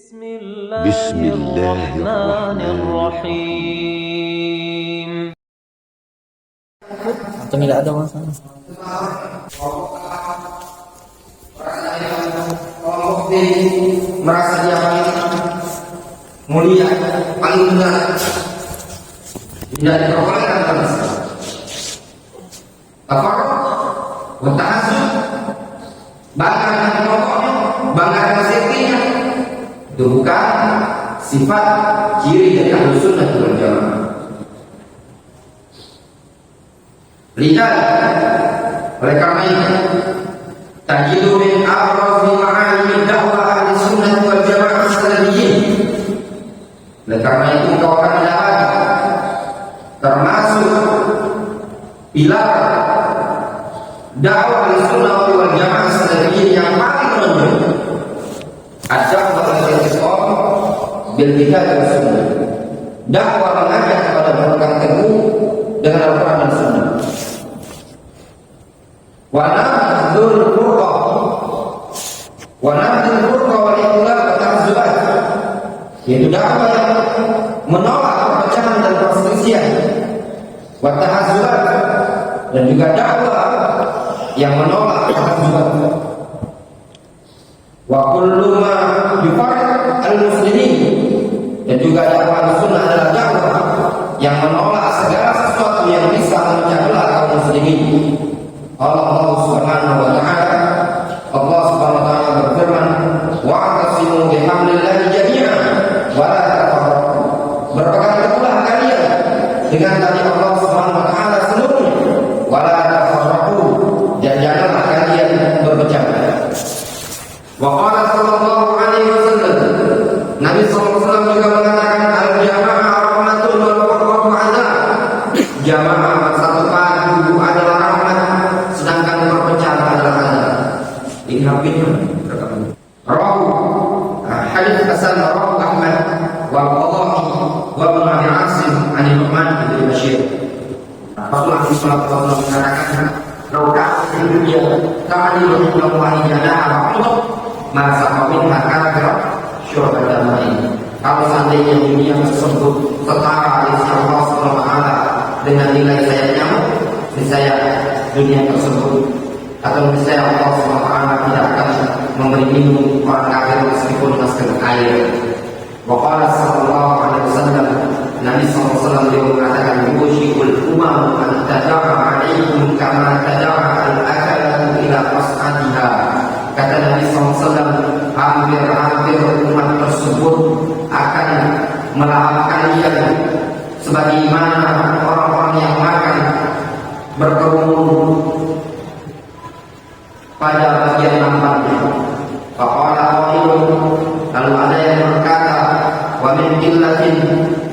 بسم الله الرحمن الرحيم. Atau tidak ada masalah. Merasa dia paling mulia, paling benar, tidak diperbolehkan dalam Islam. Tafarruq, ta'assub, bangga dengan pokoknya, bangga dengan sirrinya, itu bukan sifat ciri dari Ahlus Sunnah wal Jamaah. Lihat, oleh karena itu, tajidu min abrazi ma'ani dakwah ahli sunnah wal jamaah salafiyyin. Oleh karena itu engkau akan mendapat termasuk pilar dakwah ahli sunnah wal jamaah salafiyyin yang paling menonjol. Ad-da'wah al-i'tisam bil kitab was sunnah. Dakwah mengajak kepada berpegang teguh dengan Al-Quran dan Sunnah. Wa nabdul furqa wal ikhtilaf wa ta'azzubat, yaitu dakwah yang menolak perpecahan dan perselisihan, wa ta'azzubat, dan juga dakwah yang menolak ta'azzubat. Wa kullu ma yufarriq al-muslimin, dan juga dakwah Sunnah adalah dakwah yang menolak segala sesuatu yang bisa memecah belah kaum muslimin. Allah Subhanahu wa taala, Allah Subhanahu wa taala berfirman, wa'tasimu bihablillahi jami'an wa la tafarraqu. Berpegang teguhlah kalian dengan tali Allah Subhanahu wa taala seluruhnya, wa la tafarraqu, dan janganlah kalian berpecah belah. Wa qala sallallahu alaihi wasallam, Nabi sallallahu alaihi wasallam juga mengatakan, al-jamaah rahmatun wal furqatu 'adzab. Jamaah bersatu padu adalah rahmat, sedangkan perpecahan adalah azab. Ini hampirnya rawu hadits hasan rawu Ahmad wa Qadhi wa Ibn Abi Asim an Nu'man bin Bashir. Rasulullah sallallahu alaihi wasallam mengatakan, "Rauka di dunia kali Allah wahidana Allah masa kawin maka gerak syurga damai." Kalau seandainya dunia tersebut setara di sisi Allah Subhanahu wa taala dengan nilai sayap nyamuk, niscaya dunia tersebut atau niscaya Allah Subhanahu wa taala tidak akan memberi minum orang kafir meskipun masker air. Wa qala sallallahu alaihi wasallam, Nabi sallallahu alaihi wasallam beliau mengatakan, yushikul umam an tada'a alaikum kama tada'a al-akalatu ila qas'atiha. Kata Nabi sallallahu alaihi wasallam, hampir-hampir umat tersebut akan melahap kalian sebagaimana orang-orang yang makan berkerumun pada bagian nampaknya. Faqala qailun, lalu ada yang berkata, wa min qillatin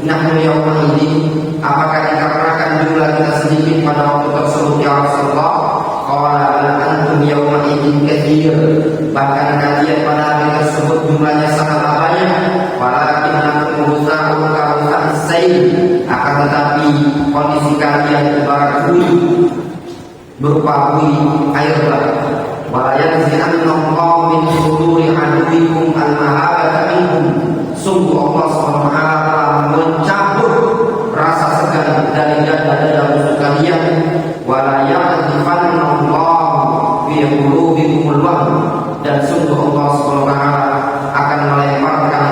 nahnu yawma idin, apakah dikarenakan jumlah kita sedikit pada waktu tersebut ya Rasulullah? Qala bal antum yawma idin katsir, bahkan kalian pada hari tersebut jumlahnya sangatlah banyak. Walakinnakum ghusa'un ka ghusa'is sayl, akan tetapi kondisi kalian ibarat buih, berupa buih air laut. Wa yanzi'annallahu min suduri aduwikum al-mahabata minkum, sungguh Allah Subhanahu wa taala mencabut rasa segan dari dada-dada musuh kalian. Wa la ya'tifannallahu fi qulubikumul wahm, dan sungguh Allah Subhanahu wa taala akan melemparkan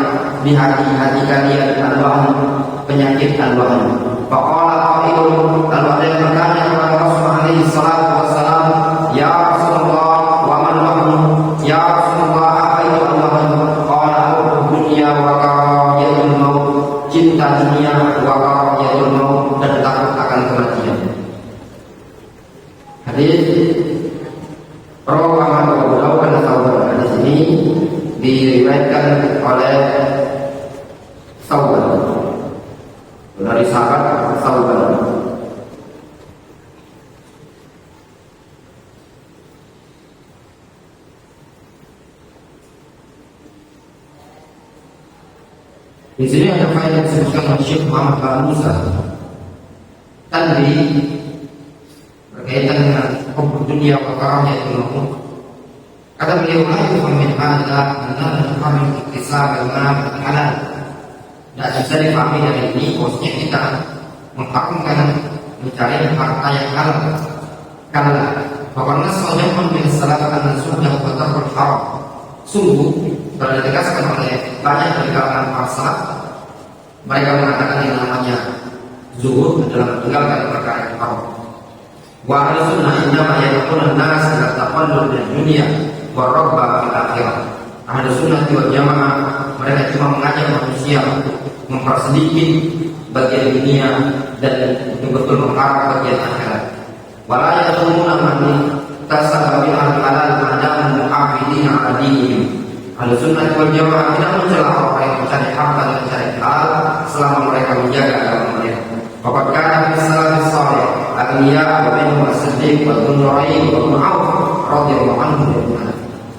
di hati-hati kalian al-wahm, penyakit al-wahm. Faqala qailun, lalu ada yang bertanya kepada Rasulullah alaihi salatu wassalam, ya Rasulullah, wa man wahm? Ya Rasulullah, apa itu al-wahm? Qala dunya wa karahiyatul maut, cinta dunia, wa karahiyatul maut, dan takut akan kematian. Hadis rawi Ahmad wa Abu Dawud dan Thawban. Hadis ini diriwayatkan oleh Thawban dari sahabat Thawban. Di sini ada faedah yang disebutkan oleh Syekh Muhammad Al-Musa tadi berkaitan dengan hukum dunia wa karahiyatul maut. Kata beliau, ayat min Tuhan adalah benar dan kami Islam bagaimana halal. Tidak bisa dipahami dari ini bosnya kita mengharamkan mencari harta yang halal. Karena bahwa nasanya min salafatan sunnah wa tarkul haram. Sungguh telah ditegaskan oleh banyak dari kalangan para salaf, mereka mengatakan yang namanya zuhud adalah meninggalkan perkara yang haram. Wa ahli sunnah innama yaqulun nas ila taqallul min dunya wa rabba fil akhirah. Ahli sunnah wal jamaah mereka cuma mengajak manusia untuk mempersedikit bagian dunia dan betul-betul mengharap bagian akhirat. Wala yaquluna man tasabba bil halal ma'adam mu'abidin 'ala dinihim. Ahli sunnah wal jamaah tidak mencela orang yang mencari harta dan mencari halal selama mereka menjaga agama mereka. Waqad kana fi salafis salih al-anbiya wa minhum as-siddiq wa dzun-nurayn wa Mu'awf radhiyallahu anhu.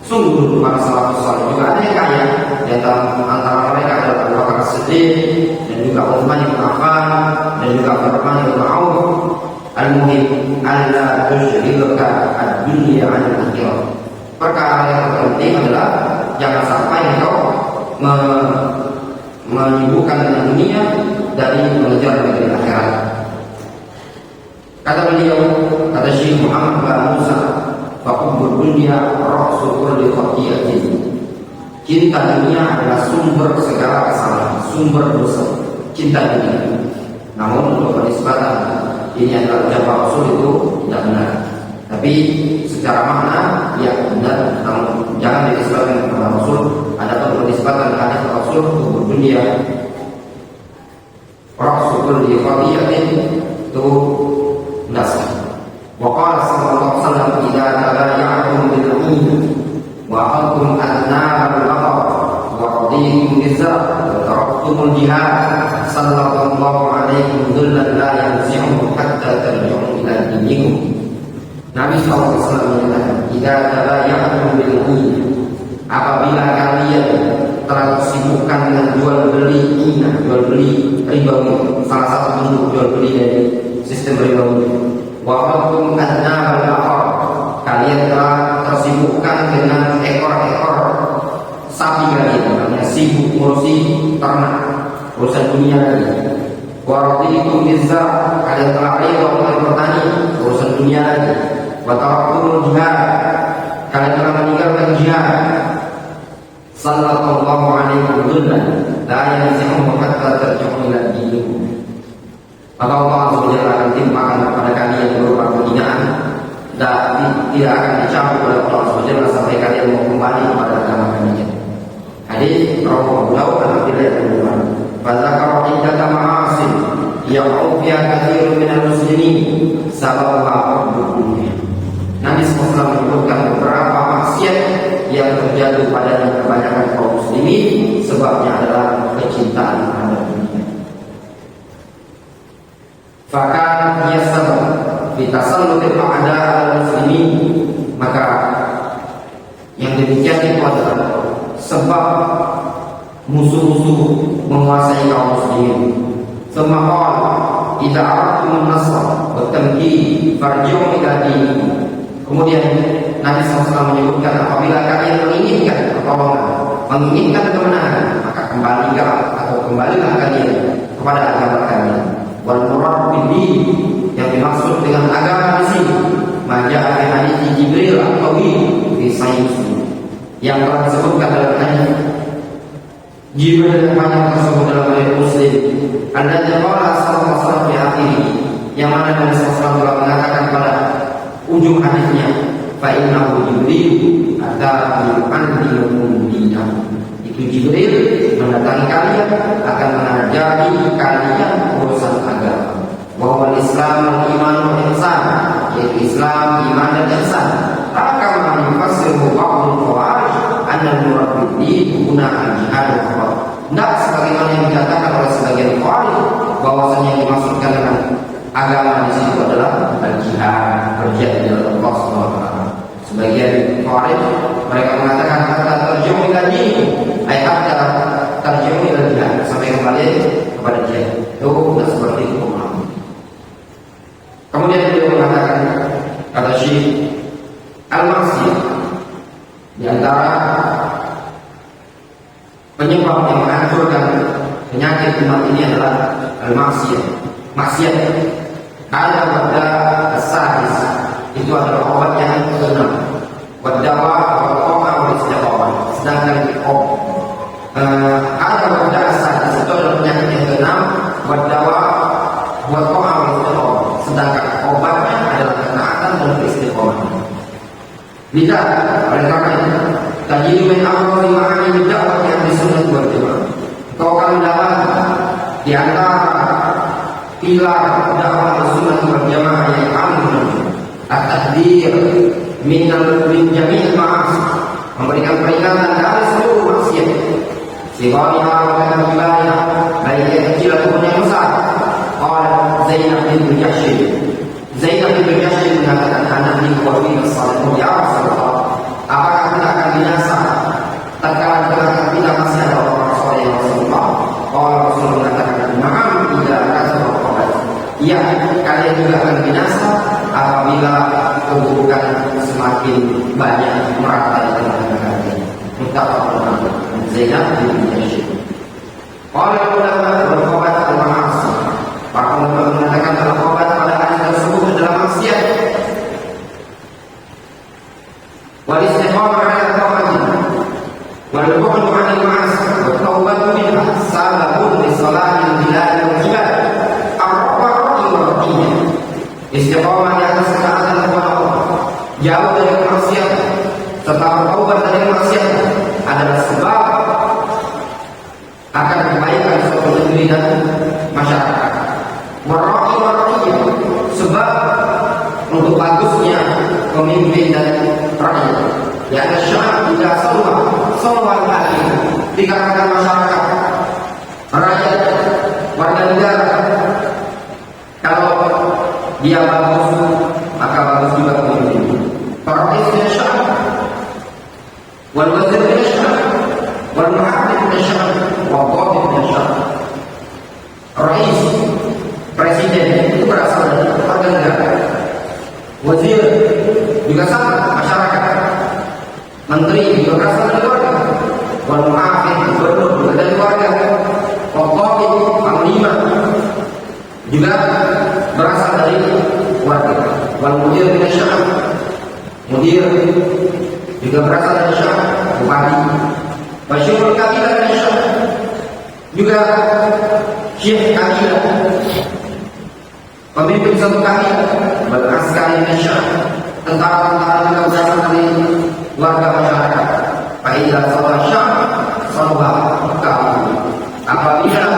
Sungguh dulu para salafus salih juga ada yang kaya, di antara mereka adalah Abu Bakar As-Siddiq dan juga Utsman bin Affan dan juga Abdurrahman bin Auf. Al-muhim alla tusyrika ad-dunya 'ala al-akhirah. Perkara yang penting adalah jangan sampai engkau menyibukkan dengan dunia dari mengejar bagian akhirat. Kata beliau, kata Syekh Muhammad bin Musa, faqubur dunya ra'su kulli khati'atin. Cinta dunia adalah sumber segala kesalahan, sumber dosa. Cinta dunia. Namun untuk penisbatan ini adalah ucapan Rasul itu tidak benar. Tapi secara makna ya benar, namun jangan dinisbatkan kepada Rasul. Adapun penisbatan hadis Rasul kubur dunia ra'su kulli khati'atin itu tidak sah. Wa qala sallallahu alaihi wasallam idza tabayya'tum bil 'ain wa aqamtum an-nar al-laqab wa raditum biz-zar wa taraktumul jihad sallallahu alaihi dhullan la yanzi'u hatta tarji'u ila dinikum. Nabi sallallahu alaihi wasallam mengatakan idza tabayya'tum bil 'ain, apabila kalian telah tersibukkan dengan jual beli ina, jual beli ribawi, salah satu bentuk jual beli dari sistem ribawi. Wa aqamtum an-nar al-laqab, kalian telah tersibukkan dengan ekor-ekor sapi kalian, namanya sibuk ngurusi ternak, urusan dunia lagi. Wa raditum biz-zar, kalian telah ridha dengan bertani, urusan dunia lagi. Wa taraktumul jihad, kalian telah meninggalkan jihad. Sallallahu alaihi wasallam la yanzi'u hatta tarji'u ila dinikum. Maka Allah SWT akan timpakan kepada kalian berupa penghinaan dan tidak akan dicabut oleh Allah SWT sampai kalian mau kembali kepada agama kalian. Hadis rawahu Abu Dawud dan Abdullah bin Umar. Fadzakara iddata ma'asin yaqau fiha katsirun minal muslimin sababuha hubbud dunya. Nabi SAW menyebutkan beberapa maksiat yang terjadi pada kebanyakan kaum muslimin, sebabnya adalah kecintaan terhadap dunia. Fakan yasab bitasallutil a'da al-muslimin, maka yang demikian itu adalah sebab musuh-musuh menguasai kaum muslimin. Semahal idza aradtum an-nasr wa tamkin farji'u ila dinikum. Kemudian Nabi SAW menyebutkan apabila kalian menginginkan pertolongan, menginginkan kemenangan, maka kembalilah kalian kepada agama kalian. Wal murad bid-din, yang dimaksud dengan agama di sini maja'a fi hadits Jibril al-Qawi fi Sahih Muslim, yang telah disebutkan dalam hadis Jibril yang banyak tersebut dalam hadis Muslim. Alladzi qala sallallahu alaihi wasallam fi akhirih, yang mana Nabi SAW telah mengatakan pada ujung hadisnya, fa innahu Jibril ata'u yu'allimukum dinakum. Itu Jibril mendatangi kalian akan mengajari kalian urusan agama. Wa huwa al-Islam wal iman wal ihsan, yaitu Islam, iman dan ihsan. Kama yufassiru ba'dul khawarij anna al-murad bid-din huna al-jihad wal. Tidak sebagaimana yang dikatakan oleh sebagian khawarij bahwasanya yang dimaksudkan dengan agama di situ adalah al-jihad, berjihad di jalan Allah Subhanahu wa taala. Sebagian khawarij mereka mengatakan hatta tarji'u ila dinikum, ay hatta tarji'u ila jihad, sampai kembali kepada jihad. Itu tidak seperti itu pemahaman. Kemudian beliau mengatakan, kata Syekh, al-maksiyah di antara penyebab yang menghancurkan penyakit umat ini adalah al-maksiyah, maksiat. Ada pada as-sadis, itu adalah obat yang ke-6. Wadawa wal-qoma wal-istiqamah. Sedangkan ada pada as-sadis, itu adalah penyakit yang ke-6. Wadawa wal-qoma wal-istiqamah. Sedangkan obatnya adalah ketaatan dan istiqamah. Bisa, oleh karena itu, tajidu min amri ma'ani dakwah yang disunnah wal jamaah. Kau akan mendapat di antara pilar dakwah sunnah wal jamaah yang amr at-tahdzir min jami' ma'asi, memberikan peringatan dari seluruh maksiat. Sigariha wa kabirah, baik yang kecil ataupun yang besar. Qala Zainab bin Jahsy. Zainab bin Jahsy mengatakan, anak di kuwafin as-salihun ya Rasulullah, apakah kita akan binasa tatkala kita masih ada orang soleh yang Rasulullah? Kalau Rasulullah mengatakan, na'am tidak kasar obat. Iya, kalian juga akan binasa apabila keburukan semakin banyak merata di tengah-tengah kalian. Muttafaqun. Zainab bin Jahsy. Qala ulama al-obat al-ma'asi. Para ulama mengatakan dalam obat pada hadis tersebut adalah maksiat. Wal istiqamah 'ala taubatin wal bu'd 'anil ma'asi wa taubatu minha sababun li salahin bilad wal jibal ar-ra'i wa raqiyah. Istiqamah di atas ketaatan kepada Allah, jauh dari maksiat, serta bertaubat dari maksiat adalah sebab akan kebaikan suatu negeri dan masyarakat. Wara'i wa raqiyah, sebab untuk bagusnya pemimpin dan rakyat. Ya ada syarat tidak salwa lagi dikarenakan masyarakat, rakyat, warga negara. Kalau dia bagus, maka bagus juga pemimpin. Rakyat dan syarat, wal wazir dan syarat, wal muhaddith dan syarat, wal qadhi dan syarat. Rais, presiden itu berasal dari warga negara. Wazir juga sama, masyarakat. Menteri juga berasal dari warga. Wal muhafidz, gubernur juga dari warga. Wal qadhi, panglima juga berasal dari warga. Wal mudir min asy-sya'b, mudir juga berasal dari sya'b, bupati. Wa syaikhul kabilah min asy-sya'b, juga syekh kabilah, pemimpin satu kabilah. Wal askari min asy-sya'b, tentara-tentara juga berasal dari warga masyarakat. Fa idza sawaa sya'b sawaa kaum. Apabila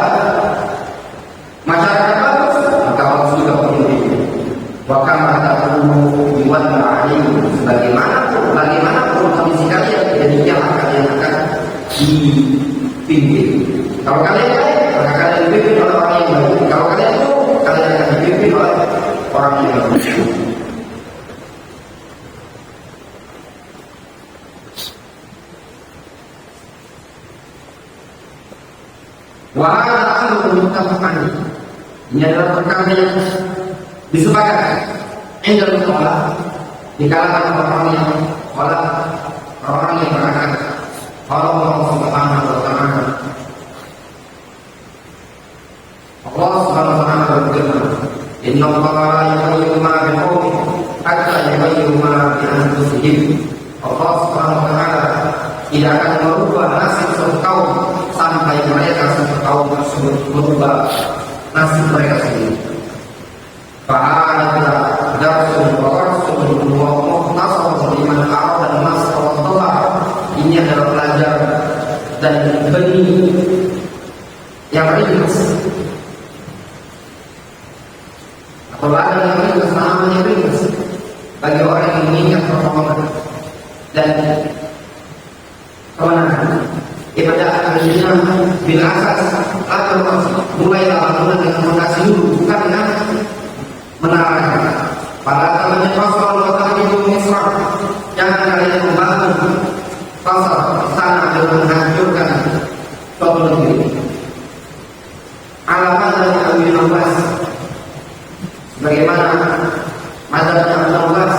masyarakat bagus, maka bagus juga pemimpin. Wa kama taqulu yuwadda 'alaikum, bagaimanapun kondisi kalian, demikianlah kalian akan dipimpin. Kalau kalian baik, maka kalian dipimpin oleh orang yang baik. Kalau kalian buruk, kalian akan dipimpin oleh orang yang baik. Wahada amrun muttafaqun. Ini adalah perkara yang disepakati. Indal ulama, di kalangan orang yang beragama. Allah Subhanahu wa ta'ala. Allah Subhanahu wa ta'ala berfirman, "Inna Allaha la yughayyiru ma biqaumin hatta yughayyiru ma bi anfusihim." Allah Subhanahu wa ta'ala tidak akan merubah nasib suatu kaum sampai mereka suatu kaum tersebut merubah nasib mereka sendiri. Fa'ala darsun wa warsun wa muhtasar liman arada an-nasr wa Allah. Ini adalah pelajaran dan benih yang ringkas. Kalau ada yang ringkas, namanya ringkas bagi orang yang mengingat pertolongan dan kemenangan. Ibadah al-dunya bil asas atau mulailah bangunan dengan fondasi dulu, bukan dengan menara. Pada zaman Rasul wa ta'ala Misra, jangan kalian membangun pasar sana dengan menghancurkan suatu negeri. Alamat dari Abu Abbas, bagaimana mazhabnya Abu Abbas,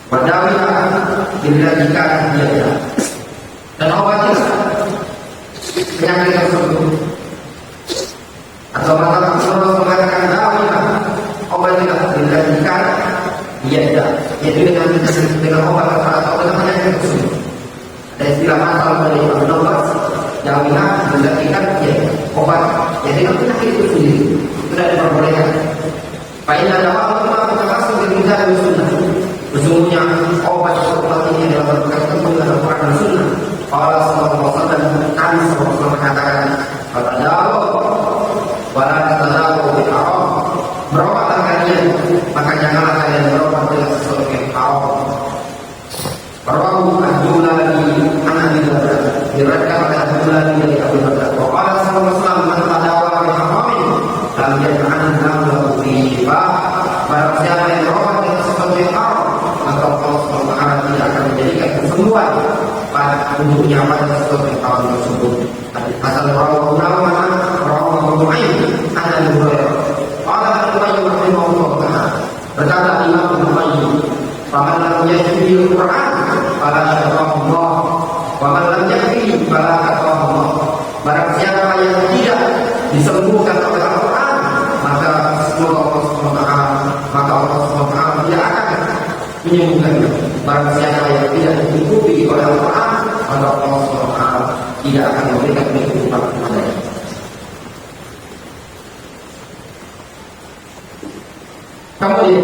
Wadawi dijadikan dia dan obatnya penyakit tersebut. Atau masalah Rasulullah mengatakan dawailah, obat tidak dilanjutkan, dia tidak, yaitu dengan obat atau dengan penyakit tersebut. Ada istilah masalah dari obat, dawailah dilanjutkan, ya obat, ya dengan penyakit itu sendiri tidak diperbolehkan. Fa'inna dawa'u termasuk dari kitab dan sunnah. Sesungguhnya obat ini adalah berkaitan dengan Al-Quran dan Sunnah. Allah sallallahu alaihi wasallam kami sallallahu mengatakan, "Fatadawu wa la tatadawu bil haram." Berobatlah kalian, maka janganlah kalian berobat dengan sesuatu yang haram. Rawahu Ad-Dulali an Abi Darda, diriwayatkan oleh Ad-Dulali dari Abu Darda. Wa qala sallallahu alaihi wasallam, "Man tadawa bil haram, lam yaj'al lahu fi shifa." Barang siapa yang berobat dengan sesuatu yang haram, maka Allah Subhanahu wa taala tidak akan menjadikan kesembuhan pada tubuhnya pada sesuatu yang haram tersebut. Asal rawahu Nawawi, rawahu Abu Nu'aim, an Abi Hurairah. Qala Ibnu Qayyim rahimahullah taala, berkata Imam Ibnu Qayyim, "Faman lam yahdi al-Qur'an fala syarahu Allah, wa man lam yahdi fala kafahu Allah." Barang siapa yang tidak disembuhkan oleh Al-Qur'an, maka semoga Allah Subhanahu wa taala, maka Allah Subhanahu wa taala tidak akan menyembuhkannya. Barang siapa yang tidak dicukupi oleh Al-Quran, maka Allah SWT tidak akan memberikan kehidupan kepadanya. Kemudian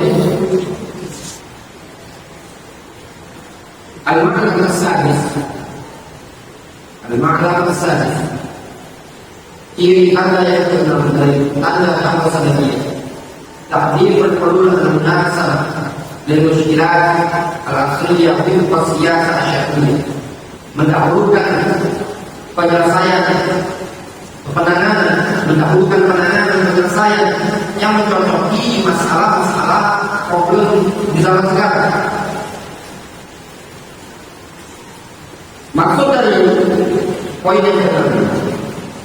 al-ma'na as-sadis, ciri tanda yang keenam dari tanda tanda sadaqiyah, takdir perperluan al-munasabah للمشكلات الأصلية في السياسة الشرعية, mendahulukan penyelesaian penyelesaian yang mencocoki masalah-masalah problem di zaman sekarang. Maksud dari poin yang kedua,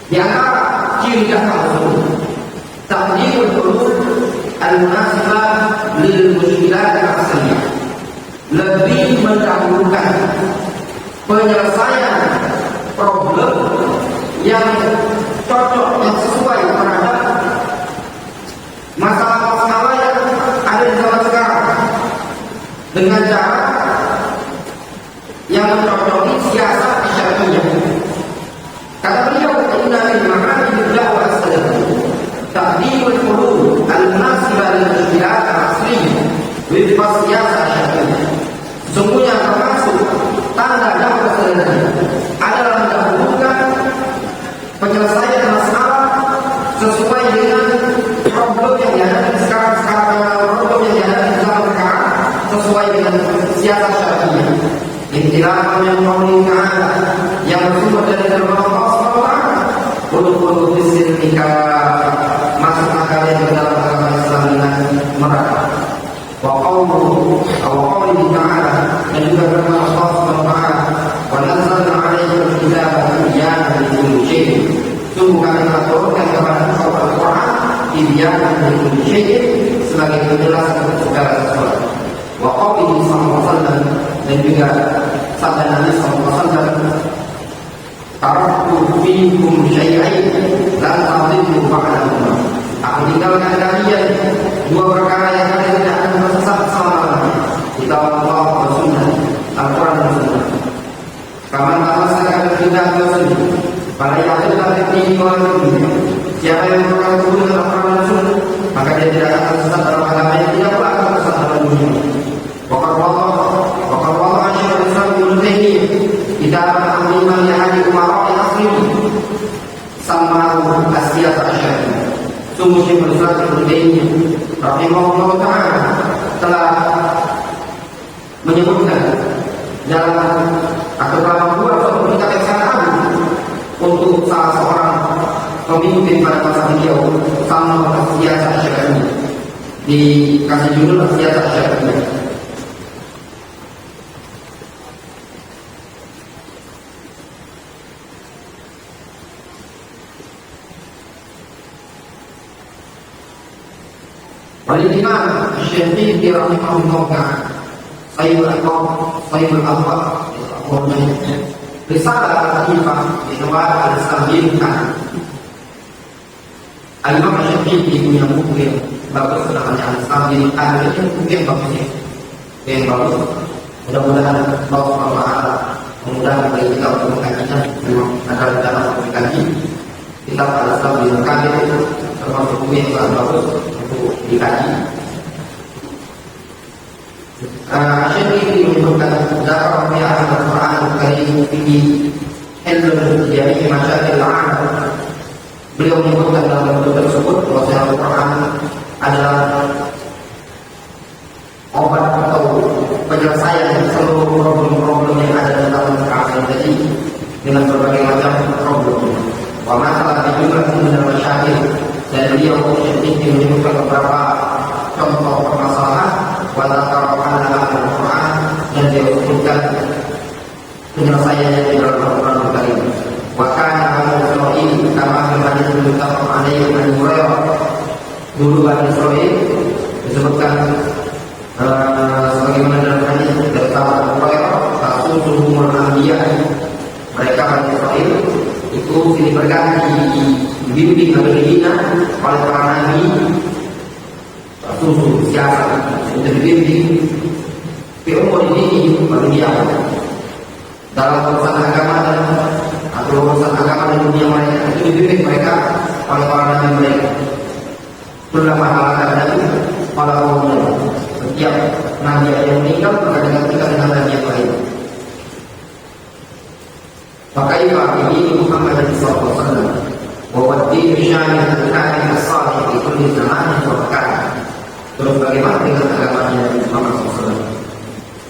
di antara ciri dasar tersebut, taqdirul hudud al-munasibah lil mushkilat al-asliyah, lebih mendahulukan penyelesaian problem yang cocok, yang sesuai terhadap masalah-masalah yang ada di zaman sekarang dengan cara yang mencocoki siasat syar'iyyah. Kata beliau, "Inna min ma'ani ad-da'wah as-salafiyyah taqdirul hudud al-munasibah lil mushkilat al-asliyah wifqa siyasah syar'iyyah." Sesungguhnya termasuk tanda dakwah salafiyah adalah mendahulukan penyelesaian masalah sesuai dengan problem yang dihadapi sekarang, problem yang dihadapi di zaman sekarang sesuai dengan siasat syar'iyyah. Intilah yang qauli ta'ala, yang bersumber dari firman Allah SWT, "Qul bismika", masuklah kalian ke dalam agama Islam dengan mereka. Wa qawluhu ta'ala, dan juga firman Allah SWT, "Wa nazzalna 'alaikal kitaba tibyanan likulli syai'." Sungguh kami telah turunkan kepada engkau Al-Quran tibyanan likulli syai', sebagai penjelasan untuk segala sesuatu. Wa qawlihi sallallahu alaihi wasallam, dan juga sabda Nabi sallallahu alaihi wasallam, "Taraktu fiikum syai'ain lan tadillu ba'dahuma." Aku tinggalkan kalian dua perkara yang kalian tidak akan tersesat selama-lamanya, kitab Allah wa sunnah, Al-Quran dan Sunnah. Kaman tamassaka bil kitab wa sunnah fala yadillu fi dunya. Siapa yang berpegang teguh dengan Al-Quran dan Sunnah, maka dia tidak akan tersesat dalam agama, tidak pula akan tersesat dalam dunia. Waqad wada'a Syekhul Islam Ibnu Taimiyah kitaban 'aziman li ahadi umara'i asri samahu as-siyasah asy-syar'iyyah. Sungguh Syekhul Islam Ibnu Taimiyah rahimahullah ta'ala telah menyebutkan dalam atau dalam membuat suatu kitab yang sangat agung untuk salah seorang pemimpin pada masa beliau, sama as-siyasah asy-syar'iyyah, dikasih judul as-siyasah asy-syar'iyyah. Al-Imam Asy-Syafi'i rahimahullah ta'ala, Sayyidul Aqab Risalah Al-Ifah Inwar Al-Islamiyah. Al-Imam Syafi'i punya buku yang bagus namanya Al-Islamiyah. Itu buku yang bagus ya, yang bagus. Mudah-mudahan Allah SWT memudahkan bagi kita untuk mengkajinya. Memang ada dalam mengkaji kitab Al-Islamiyah itu termasuk buku yang sangat bagus untuk dikaji. Syafi'i menyebutkan dakwah pihak Al-Quran Al-Karim ini ilmu jami'i masyarakat al-alam. Beliau menyebutkan dalam buku tersebut bahwa Al-Quran adalah obat atau penyelesaian seluruh problem-problem yang ada dalam Al-Quran tadi dengan berbagai macam problem. Wa masalah di jumlah dengan masyarakat, dan beliau Syafi'i menyebutkan beberapa contoh permasalahan watakarkan dalam Al-Quran, dan dia sebutkan penyelesaiannya di dalam Al-Quran Al-Karim. Wakana Bani Israil kama hadis muttafaq alaihi an Hurairah. Dulu Bani Israil disebutkan sebagaimana dalam hadis dari Abu Hurairah, Rasulullah Anbiya, mereka Bani Israil itu silih berganti dibimbing dan dibina oleh para nabi. Rasul siapa untuk dibimbing di umur ini manusia dalam urusan agama dan atau urusan agama dan dunia mereka, itu dibimbing mereka oleh para nabi mereka. Terutama alasan itu para kaumnya. Setiap nabi yang meninggal maka digantikan dengan nabi yang lain. Maka ini Muhammad sallallahu alaihi wasallam bahwa din syamil al-karim as-salih di kulli zamanin wa makan. Terus bagaimana dengan agamanya Muhammad SAW?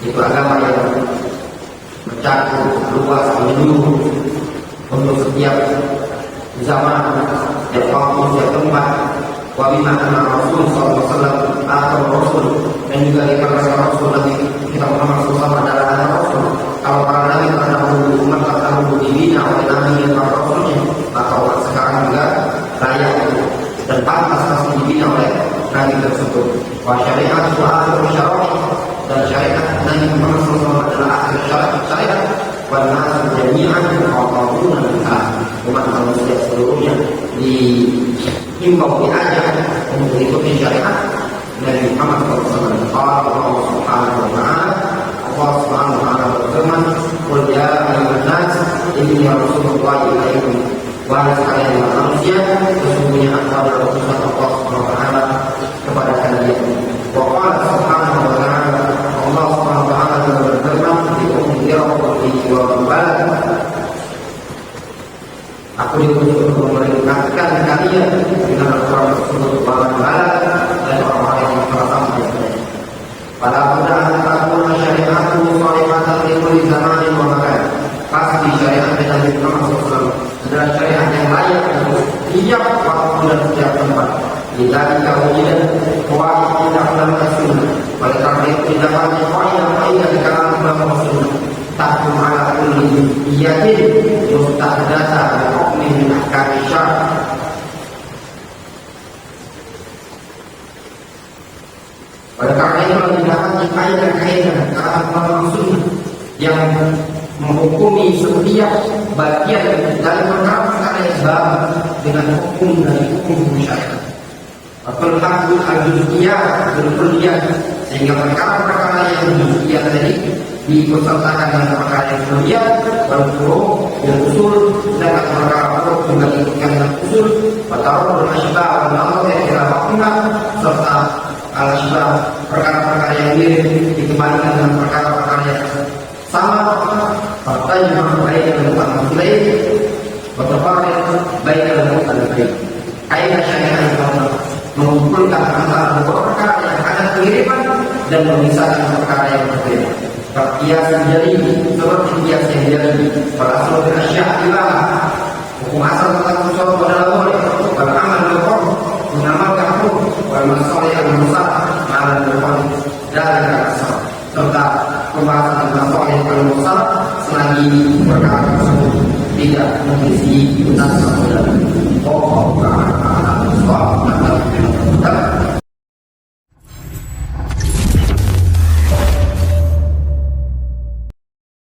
Itu agama yang mencakup luas menyeluruh untuk setiap zaman, setiap waktu, setiap tempat. Wa bima anna Rasul SAW atau Rasul, dan juga dikarenakan Rasul Nabi kita Muhammad SAW adalah anak Rasul. Kalau para nabi terdahulu umat terdahulu dibina oleh nabi dan para rasulnya, maka umat sekarang juga layak dan pantas pasti dibina oleh nabi tersebut. Wa syariat akhir syariat, dan syariat Nabi Muhammad SAW adalah akhir syariat. Wa nas jami'an muqarrabuna biha, umat manusia seluruhnya dihimbau, diajak untuk mengikuti syariat Nabi Muhammad SAW. Allah Subhanahu wa taala, Allah Subhanahu wa taala berfirman, "Qul ya ayyuhan nas, inni rasulullah ilaikum." Wahai sekalian manusia, sesungguhnya aku adalah utusan Allah Subhanahu wa taala kepada kalian. Wa qala subhanahu wa ta'ala, Allah Subhanahu wa taala juga berfirman, "Wa balad." Aku diutus untuk memerintahkan kalian dengan Al-Quran tersebut kepada balad dan orang-orang yang merasa mendengarnya. Pada mudah takun syariatku salihatan li kulli zamanin wa makan. Pasti syariat Nabi Muhammad SAW adalah syariat yang layak untuk setiap waktu dan setiap tempat. Jadi kalau tidak kuat tidak ulama sunnah, oleh karena itu tidak banyak kaidah di kalangan ulama sunnah. Takum ala kulli iyatin mustahdatsa bi hukmi min ahkam syar'i. Oleh karena itu didapati kaidah-kaidah kalangan ulama sunnah yang menghukumi setiap bagian dari perkara-perkara yang baru dengan hukum dari hukum syariat. Perhatian al-juz'iyah berkuliah, sehingga perkara-perkara yang juz'iyah tadi diikutsertakan dengan perkara yang kuliah, berfuru dan usul, sedangkan perkara furu juga diikutkan dengan usul. Taruh al-asybah wal-amr yang kira waktunya, serta al-asybah perkara-perkara yang mirip dikembalikan dengan perkara-perkara yang sama. Pertanyaan baik dan mutamatsilain, bertafarid baik dan mutamatsilain. Kaidah syariat yang mengumpulkan antara beberapa perkara yang ada kemiripan dan memisahkan perkara yang berbeda. Kias menjadi seperti kias yang jadi berasal dari syariat. Hukum asal tentang sesuatu adalah boleh. Beramal berhukum, mengamalkan hukum, bermasalah yang besar, malah berhukum dari asal. Serta pembahasan tentang soal yang paling besar selagi perkara tersebut tidak mengisi nas atau pokok perkara.